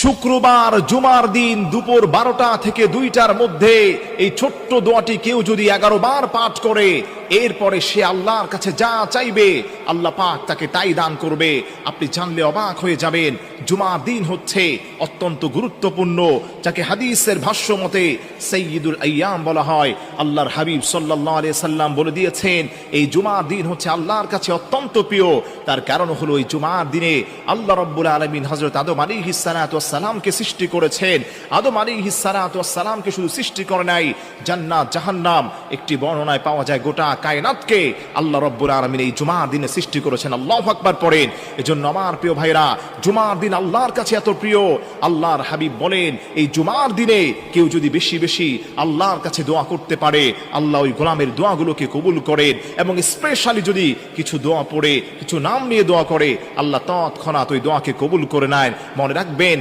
শুক্রবার জুমার দিন দুপুর 12টা থেকে 2টার মধ্যে এই ছোট্ট দোয়াটি কেউ যদি 11 বার পাঠ করে, এরপরে সে আল্লাহর কাছে যা চাইবে আল্লাহ পাক তাকে তাই দান করবে। আপনি জানলে অবাক হয়ে যাবেন। জুমার দিন হচ্ছে অত্যন্ত গুরুত্বপূর্ণ, যাকে হাদিসের ভাষ্য মতে সাইয়্যিদুল আইয়াম বলা হয়। আল্লাহর হাবিব সাল্লাল্লাহু আলাইহি সাল্লাম বলে দিয়েছেন, এই জুমার দিন হচ্ছে আল্লাহর কাছে অত্যন্ত প্রিয়। তার কারণ হলো এই জুমার দিনে আল্লাহ রাব্বুল আলামিন হযরত আদম আলাইহিস সালাতু ওয়াস সালামকে সৃষ্টি করেছেন। আদম আলাইহিস সালাতু ওয়াস সালামকে শুধু সৃষ্টি করে নাই, জান্নাত জাহান্নাম, একটি বর্ণনায় পাওয়া যায় গোটা কায়নাতকে আল্লাহ রাব্বুল আলামিন এই জুমার দিনে সৃষ্টি করেছেন। আল্লাহু আকবার পড়েন। এজন্য আমার প্রিয় ভাইরা, জুমার দিন আল্লাহর কাছে এত প্রিয়। আল্লাহর হাবিব বলেন, এই জুমার দিনে কেউ যদি বেশি বেশি আল্লাহর কাছে দোয়া করতে পারে, আল্লাহ ওই গোলামের দোয়াগুলোকে কবুল করেন। এবং স্পেশালি যদি কিছু দোয়া পড়ে, কিছু নাম নিয়ে দোয়া করে, আল্লাহ তৎক্ষণাৎ ওই দোয়াকে কবুল করে নেন। মনে রাখবেন,